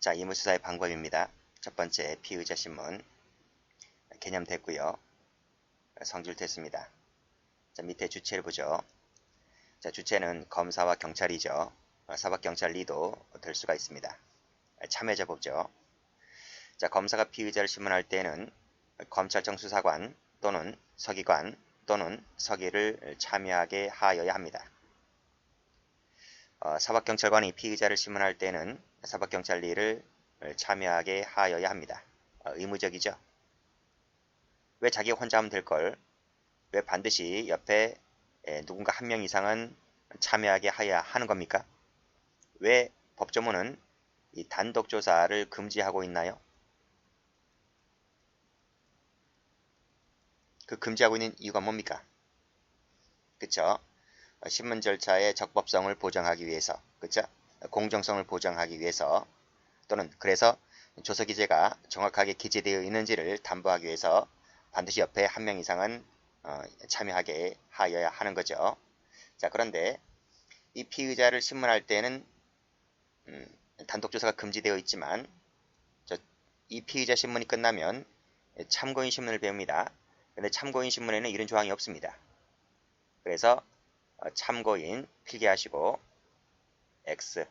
자, 이무수사의 방법입니다. 첫 번째, 피의자 신문. 개념 됐고요. 성질 됐습니다. 자, 밑에 주체를 보죠. 자, 주체는 검사와 경찰이죠. 사법경찰리도 될 수가 있습니다. 참여자 보죠. 자, 검사가 피의자를 신문할 때는 검찰청 수사관 또는 서기관 또는 서기를 참여하게 하여야 합니다. 사법경찰관이 피의자를 신문할 때는 사법경찰리를 참여하게 하여야 합니다. 의무적이죠. 왜 자기가 혼자 하면 될걸? 왜 반드시 옆에 누군가 한 명 이상은 참여하게 하여야 하는 겁니까? 왜 법조문은 이 단독조사를 금지하고 있나요? 그 금지하고 있는 이유가 뭡니까? 그쵸? 신문 절차의 적법성을 보장하기 위해서, 그쵸? 공정성을 보장하기 위해서, 또는 그래서 조서 기재가 정확하게 기재되어 있는지를 담보하기 위해서 반드시 옆에 한 명 이상은 참여하게 하여야 하는 거죠. 자, 그런데 이 피의자를 신문할 때는 단독조사가 금지되어 있지만 이 피의자 신문이 끝나면 참고인 신문을 배웁니다. 그런데 참고인 신문에는 이런 조항이 없습니다. 그래서 참고인 필기하시고 X.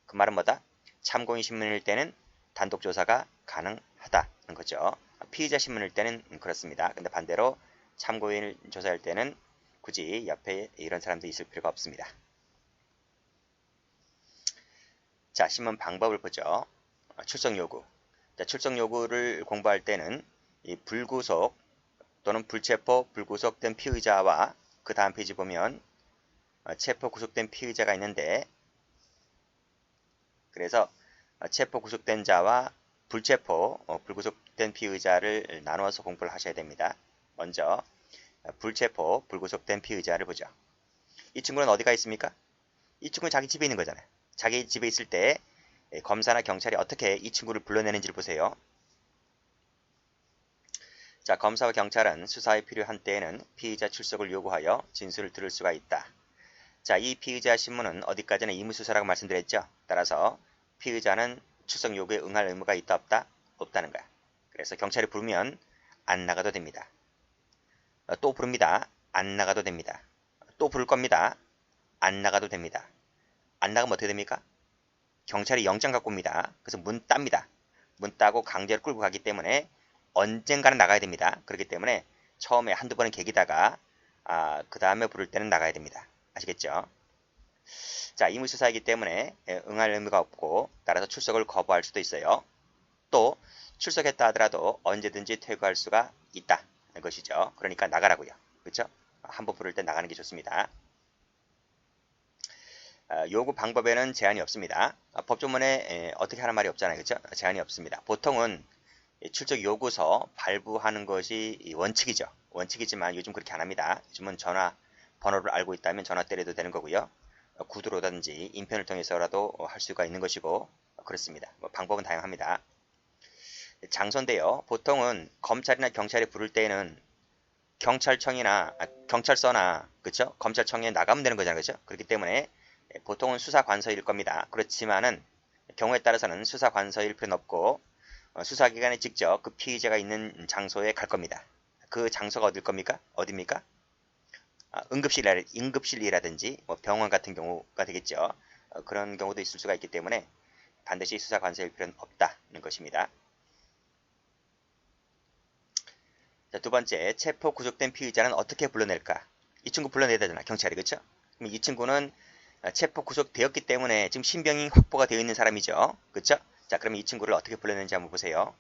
그 말은 뭐다? 참고인 신문일 때는 단독조사가 가능하다는 거죠. 피의자 신문일 때는 그렇습니다. 근데 반대로 참고인 조사할 때는 굳이 옆에 이런 사람도 있을 필요가 없습니다. 자, 신문 방법을 보죠. 출석 요구. 자, 출석 요구를 공부할 때는 이 불구속 또는 불체포, 불구속된 피의자와 그 다음 페이지 보면 체포 구속된 피의자가 있는데, 그래서 체포 구속된 자와 불체포, 불구속된 피의자를 나누어서 공부를 하셔야 됩니다. 먼저 불체포, 불구속된 피의자를 보죠. 이 친구는 어디가 있습니까? 이 친구는 자기 집에 있는 거잖아요. 자기 집에 있을 때 검사나 경찰이 어떻게 이 친구를 불러내는지를 보세요. 자, 검사와 경찰은 수사에 필요한 때에는 피의자 출석을 요구하여 진술을 들을 수가 있다. 자, 이 피의자 신문은 어디까지나 의무수사라고 말씀드렸죠. 따라서 피의자는 출석 요구에 응할 의무가 있다 없다? 없다는 거야. 그래서 경찰이 부르면 안 나가도 됩니다. 또 부릅니다. 안 나가도 됩니다. 또 부를 겁니다. 안 나가도 됩니다. 안 나가면 어떻게 됩니까? 경찰이 영장 갖고 옵니다. 그래서 문 땁니다. 문 따고 강제로 끌고 가기 때문에 언젠가는 나가야 됩니다. 그렇기 때문에 처음에 한두 번은 계기다가 그 다음에 부를 때는 나가야 됩니다. 아시겠죠? 자, 의무수사이기 때문에 응할 의무가 없고 따라서 출석을 거부할 수도 있어요. 또 출석했다 하더라도 언제든지 퇴거할 수가 있다는 것이죠. 그러니까 나가라고요. 그렇죠? 한 번 부를 때 나가는 게 좋습니다. 요구 방법에는 제한이 없습니다. 법조문에 어떻게 하는 말이 없잖아요. 그렇죠? 제한이 없습니다. 보통은 출석 요구서 발부하는 것이 원칙이죠. 원칙이지만 요즘 그렇게 안 합니다. 요즘은 전화 번호를 알고 있다면 전화 때려도 되는 거고요. 구두로든지 인편을 통해서라도 할 수가 있는 것이고 그렇습니다. 방법은 다양합니다. 장소인데요. 보통은 검찰이나 경찰이 부를 때에는 경찰청이나 경찰서나 그렇죠? 검찰청에 나가면 되는 거잖아요. 그렇죠? 그렇기 때문에 보통은 수사관서일 겁니다. 그렇지만은 경우에 따라서는 수사관서일 필요는 없고 수사기관에 직접 그 피의자가 있는 장소에 갈 겁니다. 그 장소가 어딜 겁니까? 어디입니까? 응급실이라든지 뭐 병원 같은 경우가 되겠죠. 그런 경우도 있을 수가 있기 때문에 반드시 수사관서일 필요는 없다는 것입니다. 자, 두 번째, 체포 구속된 피의자는 어떻게 불러낼까? 이 친구 불러내야 되잖아, 경찰이. 그렇죠? 그럼 이 친구는 체포 구속되었기 때문에 지금 신병이 확보가 되어 있는 사람이죠. 그렇죠? 자, 그럼 이 친구를 어떻게 불러내는지 한번 보세요.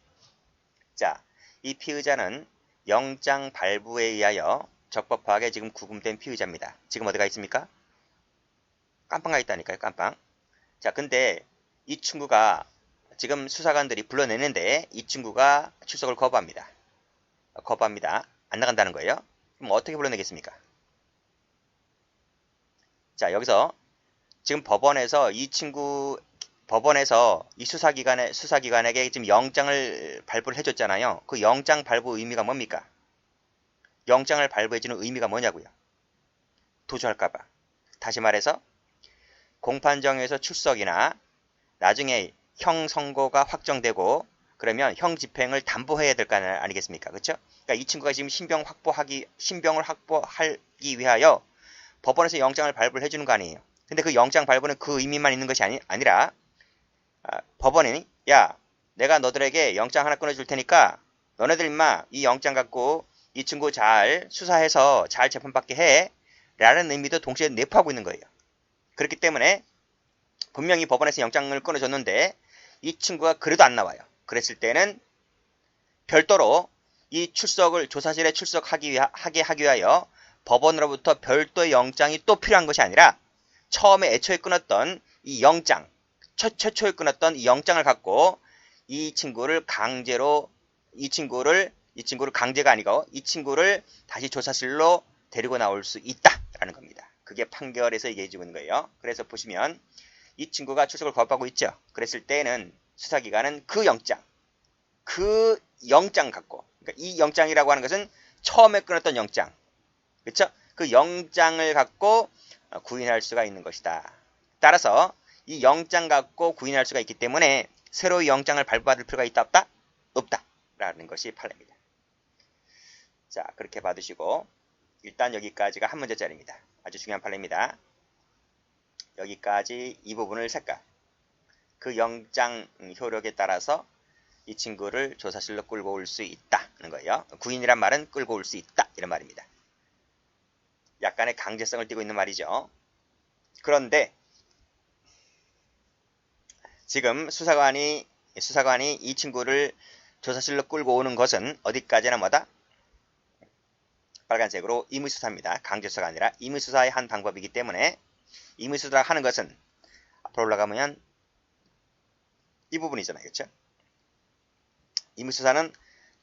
자, 이 피의자는 영장 발부에 의하여 적법하게 지금 구금된 피의자입니다. 지금 어디가 있습니까? 깜빵 가 있다니까요, 깜빵. 자, 근데 이 친구가 지금 수사관들이 불러내는데 이 친구가 출석을 거부합니다. 거부합니다. 안 나간다는 거예요. 그럼 어떻게 불러내겠습니까? 자, 여기서 지금 법원에서 이 수사기관에게 지금 영장을 발부를 해줬잖아요. 그 영장 발부 의미가 뭡니까? 영장을 발부해주는 의미가 뭐냐고요? 도주할까봐. 다시 말해서 공판정에서 출석이나 나중에 형 선고가 확정되고 그러면 형 집행을 담보해야 될 거 아니겠습니까? 그렇죠? 그러니까 이 친구가 지금 신병을 확보하기 위하여 법원에서 영장을 발부를 해주는 거 아니에요. 근데 그 영장 발부는 그 의미만 있는 것이 아니라 법원이 야 내가 너들에게 영장 하나 끊어줄 테니까 너네들 임마 이 영장 갖고 이 친구 잘 수사해서 잘 재판받게 해 라는 의미도 동시에 내포하고 있는 거예요. 그렇기 때문에 분명히 법원에서 영장을 끊어줬는데 이 친구가 그래도 안 나와요. 그랬을 때는 별도로 이 조사실에 출석하게 하기 위하여 법원으로부터 별도의 영장이 또 필요한 것이 아니라 처음에 애초에 끊었던 이 영장, 최초에 끊었던 이 영장을 갖고 이 친구를 강제가 아니고 이 친구를 다시 조사실로 데리고 나올 수 있다라는 겁니다. 그게 판결에서 얘기해주고 있는 거예요. 그래서 보시면 이 친구가 출석을 거부하고 있죠. 그랬을 때는 수사기관은 그 영장 갖고, 그러니까 이 영장이라고 하는 것은 처음에 끊었던 영장, 그렇죠? 그 영장을 갖고 구인할 수가 있는 것이다. 따라서 이 영장 갖고 구인할 수가 있기 때문에 새로이 영장을 발부받을 필요가 있다 없다? 없다라는 것이 판례입니다. 자, 그렇게 받으시고 일단 여기까지가 한 문제짜리입니다. 아주 중요한 판례입니다. 여기까지 이 부분을 색깔. 그 영장 효력에 따라서 이 친구를 조사실로 끌고 올 수 있다는 거예요. 구인이란 말은 끌고 올 수 있다 이런 말입니다. 약간의 강제성을 띠고 있는 말이죠. 그런데 지금 수사관이 이 친구를 조사실로 끌고 오는 것은 어디까지나 뭐다? 빨간색으로 임의수사입니다. 강제수사가 아니라 임의수사의 한 방법이기 때문에 임의수사를 하는 것은 앞으로 올라가면 이 부분이잖아요. 그렇죠? 임의수사는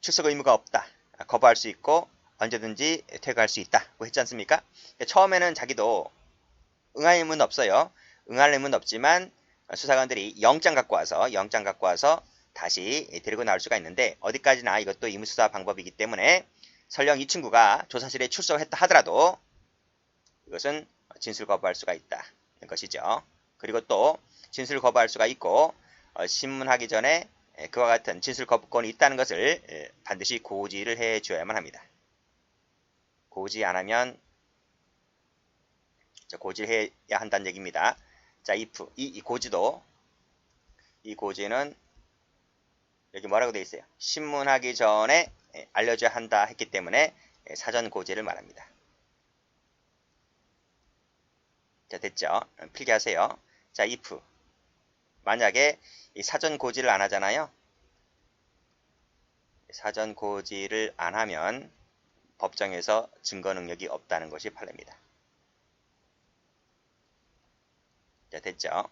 출석 의무가 없다. 거부할 수 있고 언제든지 퇴거할 수 있다고 했지 않습니까? 처음에는 자기도 응할 의무는 없어요. 응할 의무는 없지만 수사관들이 영장 갖고 와서 다시 데리고 나올 수가 있는데 어디까지나 이것도 임의수사 방법이기 때문에 설령 이 친구가 조사실에 출석했다 하더라도 이것은 진술 거부할 수가 있다는 것이죠. 그리고 또 진술 거부할 수가 있고 신문하기 전에 그와 같은 진술 거부권이 있다는 것을 반드시 고지를 해줘야만 합니다. 고지 안 하면 고지를 해야 한다는 얘기입니다. 자, if 이 고지는 여기 뭐라고 되어 있어요? 신문하기 전에 알려줘야 한다 했기 때문에 사전 고지를 말합니다. 자, 됐죠? 필기하세요. 자, if 만약에 이 사전 고지를 안 하잖아요. 사전 고지를 안 하면 법정에서 증거 능력이 없다는 것이 판례입니다. 자, 됐죠?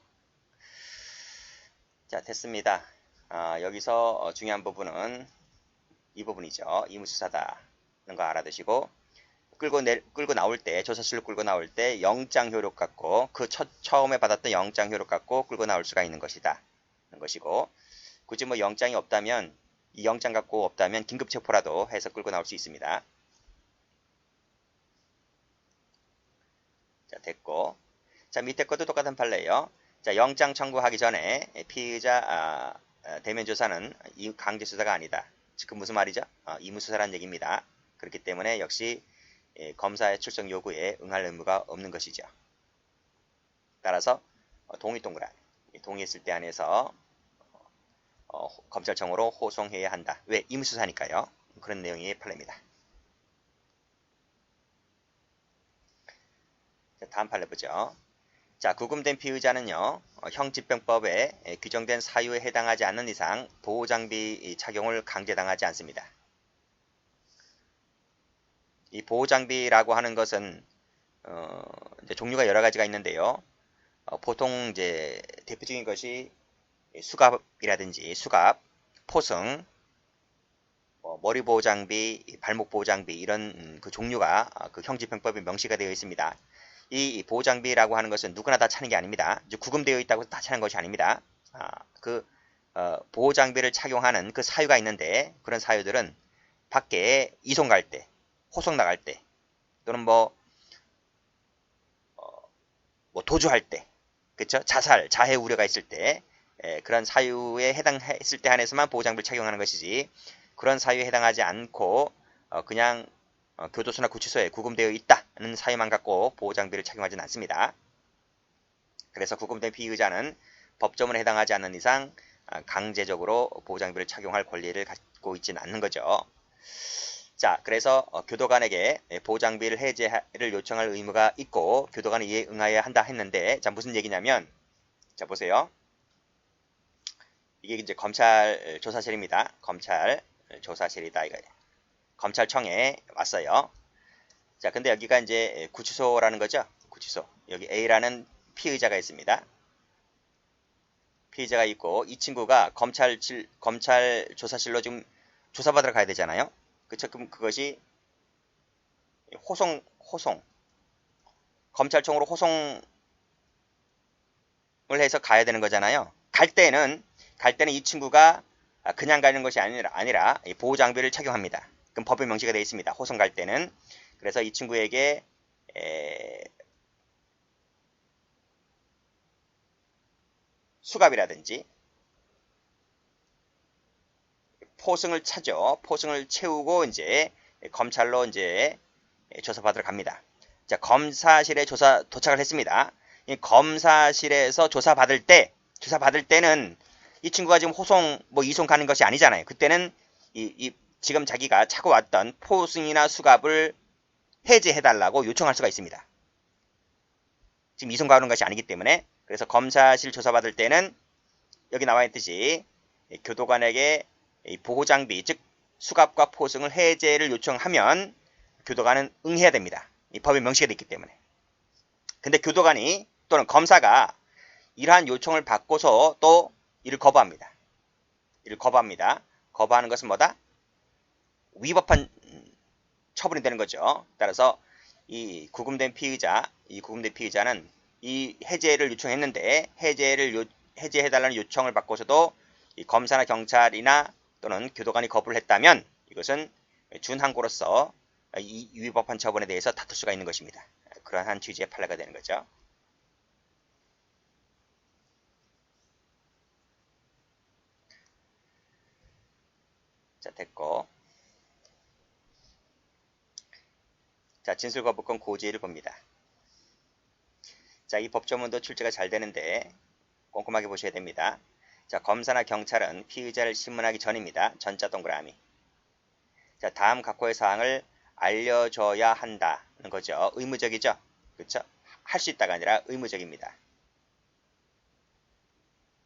자, 됐습니다. 여기서 중요한 부분은 이 부분이죠. 임의수사다는 거 알아두시고 끌고 나올 때, 조사실로 끌고 나올 때 영장 효력 갖고 처음에 받았던 영장 효력 갖고 끌고 나올 수가 있는 것이다. 는 것이고 굳이 뭐 영장이 없다면 이 영장 갖고 없다면 긴급체포라도 해서 끌고 나올 수 있습니다. 자, 됐고. 자, 밑에 것도 똑같은 판례예요. 자, 영장 청구하기 전에 피의자 대면조사는 강제수사가 아니다. 즉, 무슨 말이죠? 임의수사라는 얘기입니다. 그렇기 때문에 역시 검사의 출석 요구에 응할 의무가 없는 것이죠. 따라서 동의 동그란 동의했을 때 안에서 검찰청으로 호송해야 한다. 왜? 임의수사니까요. 그런 내용의 판례입니다. 자, 다음 판례 보죠. 자, 구금된 피의자는요, 형집행법에 규정된 사유에 해당하지 않는 이상 보호장비 착용을 강제당하지 않습니다. 이 보호장비라고 하는 것은 이제 종류가 여러 가지가 있는데요. 보통 이제 대표적인 것이 수갑이라든지 포승, 머리 보호장비, 발목 보호장비 이런 그 종류가 그 형집행법에 명시가 되어 있습니다. 이 보호장비라고 하는 것은 누구나 다 차는 게 아닙니다. 구금되어 있다고 다 차는 것이 아닙니다. 보호장비를 착용하는 그 사유가 있는데 그런 사유들은 밖에 이송 갈 때, 호송 나갈 때, 또는 뭐 도주할 때, 그쵸? 자해 우려가 있을 때 그런 사유에 해당했을 때 한해서만 보호장비를 착용하는 것이지 그런 사유에 해당하지 않고 그냥 교도소나 구치소에 구금되어 있다는 사유만 갖고 보호장비를 착용하지는 않습니다. 그래서 구금된 피의자는 법조문에 해당하지 않는 이상 강제적으로 보호장비를 착용할 권리를 갖고 있지는 않는 거죠. 자, 그래서 교도관에게 보호장비를 해제를 요청할 의무가 있고 교도관이 이에 응하여야 한다 했는데, 자, 무슨 얘기냐면, 자, 보세요. 이게 이제 검찰 조사실입니다. 검찰 조사실이다 이거. 검찰청에 왔어요. 자, 근데 여기가 이제 구치소라는 거죠. 구치소. 여기 A라는 피의자가 있습니다. 피의자가 있고 이 친구가 검찰 조사실로 지금 조사받으러 가야 되잖아요. 그쵸? 그럼 그것이 호송 검찰청으로 호송을 해서 가야 되는 거잖아요. 갈 때는 이 친구가 그냥 가는 것이 아니라 보호장비를 착용합니다. 그럼 법에 명시가 되어 있습니다. 호송 갈 때는. 그래서 이 친구에게 수갑이라든지 포승을 차죠. 포승을 채우고 이제 검찰로 이제 조사받으러 갑니다. 자, 검사실에 도착을 했습니다. 이 검사실에서 조사받을 때는 이 친구가 지금 호송 이송 가는 것이 아니잖아요. 그때는 지금 자기가 차고 왔던 포승이나 수갑을 해제해달라고 요청할 수가 있습니다. 지금 이송 가는 것이 아니기 때문에. 그래서 검사실 조사받을 때는 여기 나와 있듯이 교도관에게 보호장비, 즉 수갑과 포승을 해제를 요청하면 교도관은 응해야 됩니다. 이 법에 명시가 되어 있기 때문에. 근데 교도관이 또는 검사가 이러한 요청을 받고서 또 이를 거부합니다. 거부하는 것은 뭐다? 위법한 처분이 되는 거죠. 따라서 이 구금된 피의자는 이 해제를 요청했는데 해제해달라는 요청을 받고서도 이 검사나 경찰이나 또는 교도관이 거부를 했다면 이것은 준항고로서 이 위법한 처분에 대해서 다툴 수가 있는 것입니다. 그러한 취지의 판례가 되는 거죠. 자, 됐고. 자, 진술거부권 고지를 봅니다. 자, 이 법조문도 출제가 잘 되는데 꼼꼼하게 보셔야 됩니다. 자, 검사나 경찰은 피의자를 신문하기 전입니다. 전자 동그라미. 자, 다음 각호의 사항을 알려줘야 한다는 거죠. 의무적이죠. 그렇죠? 할 수 있다가 아니라 의무적입니다.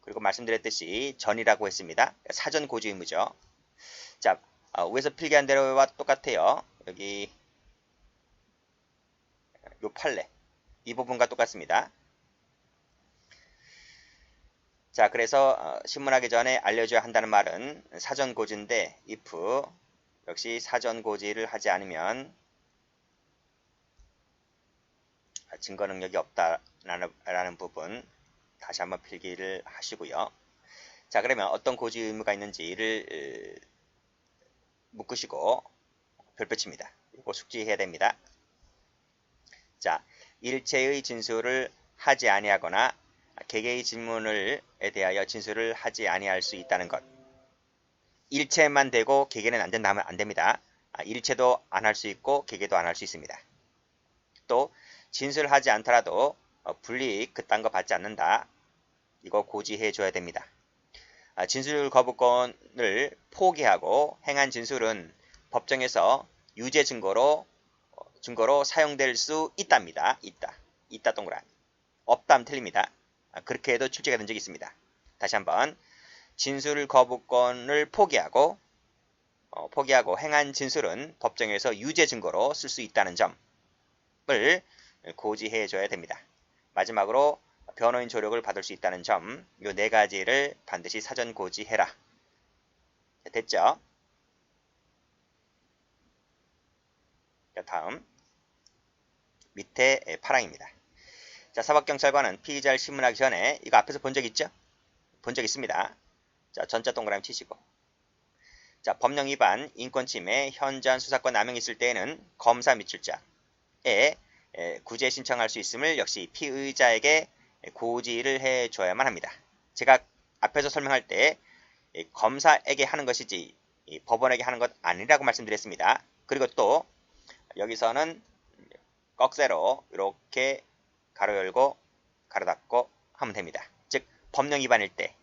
그리고 말씀드렸듯이 전이라고 했습니다. 사전 고지 의무죠. 자, 위에서 필기한 대로와 똑같아요. 여기 요 판례. 이 부분과 똑같습니다. 자, 그래서 신문하기 전에 알려줘야 한다는 말은 사전고지인데 if 역시 사전고지를 하지 않으면 증거 능력이 없다라는 부분 다시 한번 필기를 하시고요. 자, 그러면 어떤 고지 의무가 있는지를 묶으시고 별표칩니다. 이거 숙지해야 됩니다. 자, 일체의 진술을 하지 아니하거나 개개의 질문에 대하여 진술을 하지 아니할 수 있다는 것. 일체만 되고 개개는 안 된다면 안 됩니다. 일체도 안 할 수 있고 개개도 안 할 수 있습니다. 또 진술하지 않더라도 불이익 그딴 거 받지 않는다. 이거 고지해 줘야 됩니다. 진술 거부권을 포기하고 행한 진술은 법정에서 유죄 증거로 사용될 수 있답니다. 있다 동그라미. 없다면 틀립니다. 그렇게 해도 출제가 된 적이 있습니다. 다시 한번 진술 거부권을 포기하고 행한 진술은 법정에서 유죄 증거로 쓸 수 있다는 점을 고지해 줘야 됩니다. 마지막으로 변호인 조력을 받을 수 있다는 점, 이 네 가지를 반드시 사전 고지해라. 됐죠? 자, 다음 밑에 파랑입니다. 자, 사법경찰관은 피의자를 신문하기 전에 이거 앞에서 본 적 있죠? 본 적 있습니다. 자, 전자 동그라미 치시고. 자, 법령 위반, 인권침해, 현저한 수사권 남용이 있을 때에는 검사 및 출자에 구제 신청할 수 있음을 역시 피의자에게 고지를 해줘야만 합니다. 제가 앞에서 설명할 때 검사에게 하는 것이지 법원에게 하는 것 아니라고 말씀드렸습니다. 그리고 또 여기서는 꺽쇠로 이렇게 가로 열고 가로 닫고 하면 됩니다. 즉 법령 위반일 때,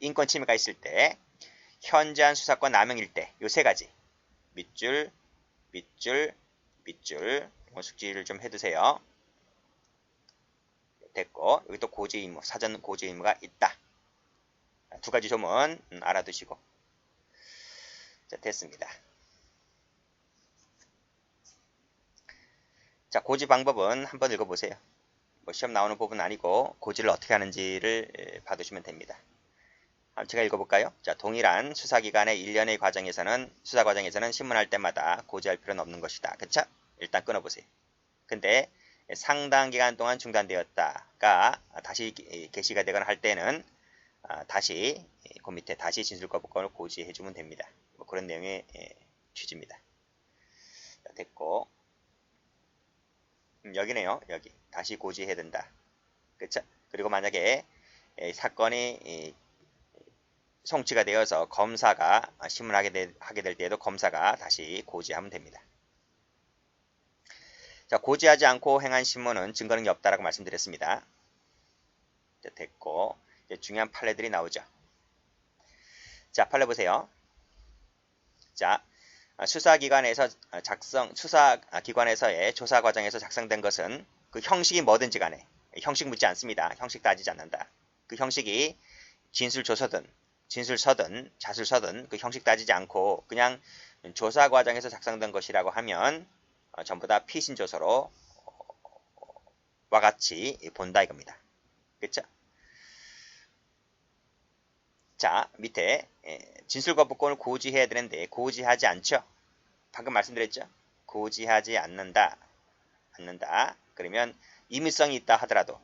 인권 침해가 있을 때, 현저한 수사권 남용일 때 요 세 가지 밑줄, 밑줄, 밑줄 숙지를 좀 해두세요. 됐고 여기 또 고지 의무, 사전 고지 의무가 있다. 두 가지 조문 알아두시고 자, 됐습니다. 자, 고지 방법은 한번 읽어보세요. 뭐 시험 나오는 부분은 아니고 고지를 어떻게 하는지를 봐두시면 됩니다. 제가 읽어볼까요? 자, 동일한 수사기관의 1년의 과정에서는 수사 과정에서는 신문할 때마다 고지할 필요는 없는 것이다. 그쵸? 일단 끊어보세요. 근데 상당 기간 동안 중단되었다가 다시 게시가 되거나 할 때는 다시 그 밑에 다시 진술거부권을 고지해주면 됩니다. 뭐 그런 내용의 취지입니다. 됐고 여기네요. 여기 다시 고지해야 된다. 그쵸? 그리고 만약에 사건이 송치가 되어서 검사가 신문하게 하게 될 때에도 검사가 다시 고지하면 됩니다. 자, 고지하지 않고 행한 신문은 증거능력이 없다라고 말씀드렸습니다. 됐고 이제 중요한 판례들이 나오죠. 자, 판례 보세요. 자, 수사기관에서의 조사 과정에서 작성된 것은 그 형식이 뭐든지 간에 형식 묻지 않습니다. 형식 따지지 않는다. 그 형식이 진술조서든 진술서든 자술서든 그 형식 따지지 않고 그냥 조사 과정에서 작성된 것이라고 하면 전부 다 피신조서로 와 같이 본다 이겁니다. 그렇죠? 자, 밑에 진술거부권을 고지해야 되는데 고지하지 않죠. 방금 말씀드렸죠. 고지하지 않는다. 그러면 임의성이 있다 하더라도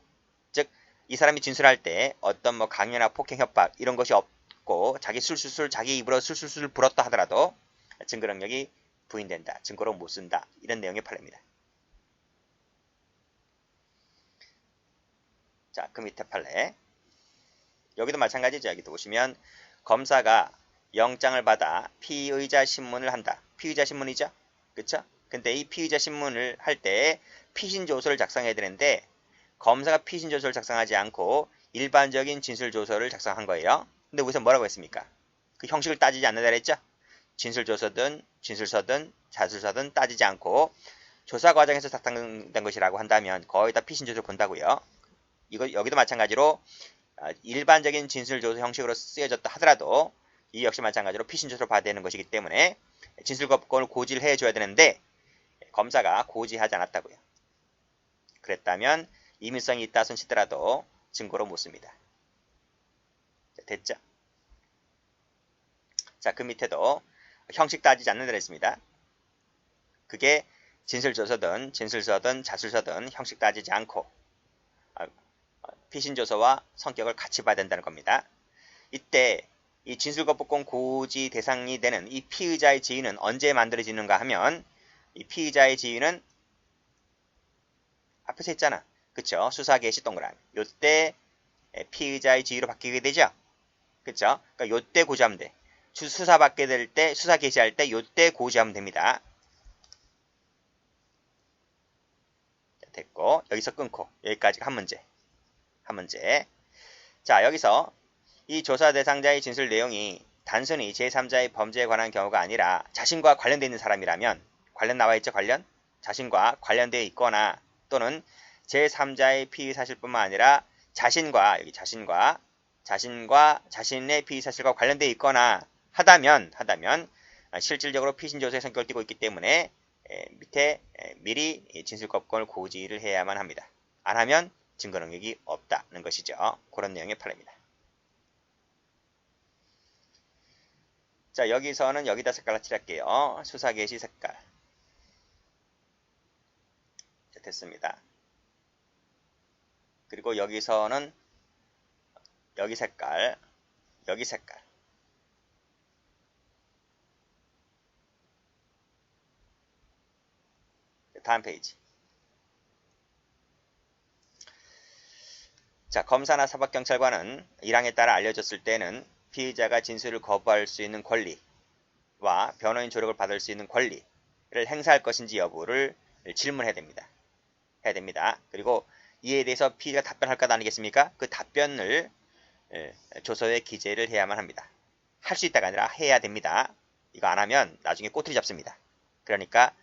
즉 이 사람이 진술할 때 어떤 뭐 강요나 폭행 협박 이런 것이 없고 자기 입으로 술술술 불었다 하더라도 증거 능력이 부인된다. 증거로 못 쓴다. 이런 내용의 판례입니다. 자, 그 밑에 판례. 여기도 마찬가지죠. 여기도 보시면 검사가 영장을 받아 피의자 신문을 한다. 피의자 신문이죠. 그쵸? 근데 이 피의자 신문을 할 때 피신조서를 작성해야 되는데 검사가 피신조서를 작성하지 않고 일반적인 진술조서를 작성한 거예요. 근데 여기서 뭐라고 했습니까? 그 형식을 따지지 않는다 그랬죠? 진술조서든 진술서든 자술서든 따지지 않고 조사 과정에서 작성된 것이라고 한다면 거의 다 피신조서를 본다고요. 여기도 마찬가지로 일반적인 진술조서 형식으로 쓰여졌다 하더라도 이 역시 마찬가지로 피신조서로 봐야 되는 것이기 때문에 진술거부권을 고지를 해줘야 되는데 검사가 고지하지 않았다고요. 그랬다면 임의성이 있다 손치더라도 증거로 못 씁니다. 됐죠? 자, 그 밑에도 형식 따지지 않는다 했습니다. 그게 진술조서든 진술서든 자술서든 형식 따지지 않고 피신조서와 성격을 같이 봐야 된다는 겁니다. 이때 이 진술거부권 고지 대상이 되는 이 피의자의 지위는 언제 만들어지는가 하면 이 피의자의 지위는 앞에서 했잖아. 그쵸? 수사 개시 동그라미. 요때 피의자의 지위로 바뀌게 되죠. 그쵸? 그러니까 요때 고지하면 돼. 수사 받게 될 때, 수사 개시할 때 요때 고지하면 됩니다. 됐고 여기서 끊고 여기까지 한 문제. 자, 여기서 이 조사 대상자의 진술 내용이 단순히 제3자의 범죄에 관한 경우가 아니라 자신과 관련되어 있는 사람이라면 관련 나와 있죠. 관련? 자신과 관련되어 있거나 또는 제3자의 피의 사실뿐만 아니라 자신과 자신의 피의 사실과 관련되어 있거나 하다면 실질적으로 피신조서의 성격을 띠고 있기 때문에 밑에 미리 진술거부권을 고지를 해야만 합니다. 안 하면 증거 능력이 없다는 것이죠. 그런 내용의 판례입니다. 자, 여기서는 여기다 색깔로 칠할게요. 수사 개시 색깔. 자, 됐습니다. 그리고 여기서는 여기 색깔. 다음 페이지. 자, 검사나 사법경찰관은 일항에 따라 알려졌을 때는 피의자가 진술을 거부할 수 있는 권리와 변호인 조력을 받을 수 있는 권리를 행사할 것인지 여부를 질문해야 됩니다. 그리고 이에 대해서 피의자가 답변할 것 아니겠습니까? 그 답변을 조서에 기재를 해야만 합니다. 할 수 있다가 아니라 해야 됩니다. 이거 안 하면 나중에 꼬투리 잡습니다. 그러니까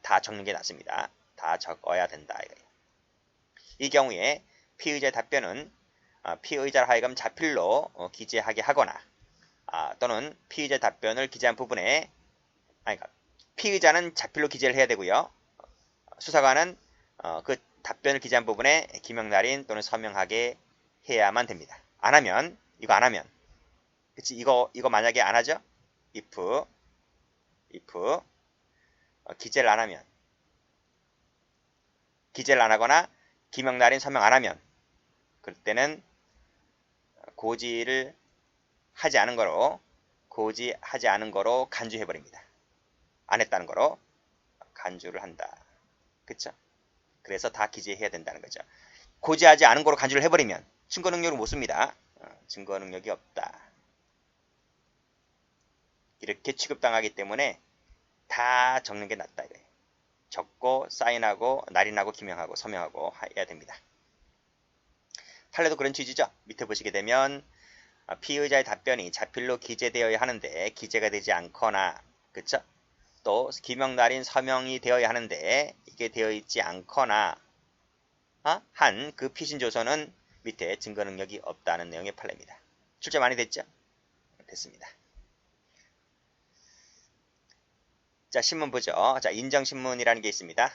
다 적는 게 낫습니다. 다 적어야 된다. 이 경우에 피의자의 답변은 피의자를 하여금 자필로 기재하게 하거나 또는 피의자 답변을 기재한 부분에 그러니까 피의자는 자필로 기재를 해야 되고요. 수사관은 그 답변을 기재한 부분에 기명날인 또는 서명하게 해야만 됩니다. 이거 안 하면 그치 이거 만약에 안 하죠? if 기재를 안 하거나 기명날인 서명 안 하면 그럴 때는 고지하지 않은 거로 간주해버립니다. 안 했다는 거로 간주를 한다. 그쵸? 그래서 다 기재해야 된다는 거죠. 고지하지 않은 거로 간주를 해버리면 증거 능력을 못 씁니다. 증거 능력이 없다. 이렇게 취급당하기 때문에 다 적는 게 낫다. 이거예요. 적고 사인하고 날인하고 기명하고 서명하고 해야 됩니다. 판례도 그런 취지죠. 밑에 보시게 되면 피의자의 답변이 자필로 기재되어야 하는데 기재가 되지 않거나 그쵸? 또 기명날인 서명이 되어야 하는데 이게 되어 있지 않거나 한 그 피신조서는 밑에 증거 능력이 없다는 내용의 판례입니다. 출제 많이 됐죠? 됐습니다. 자, 신문 보죠. 자, 인정신문이라는 게 있습니다.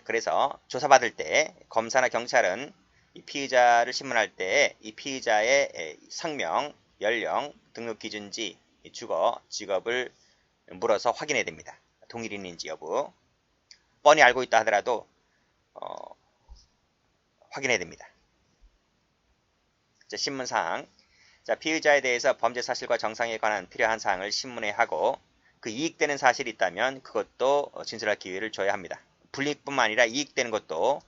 그래서 조사받을 때 검사나 경찰은 이 피의자를 신문할 때 이 피의자의 성명, 연령, 등록기준지, 주거, 직업을 물어서 확인해야 됩니다. 동일인인지 여부. 뻔히 알고 있다 하더라도 확인해야 됩니다. 자, 신문사항. 자, 피의자에 대해서 범죄 사실과 정상에 관한 필요한 사항을 신문에 하고 그 이익되는 사실이 있다면 그것도 진술할 기회를 줘야 합니다. 불이익뿐만 아니라 이익되는 것도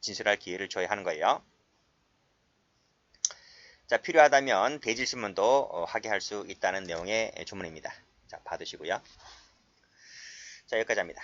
진술할 기회를 줘야 하는 거예요. 자, 필요하다면 대질신문도 하게 할 수 있다는 내용의 조문입니다. 자, 받으시고요. 자, 여기까지 합니다.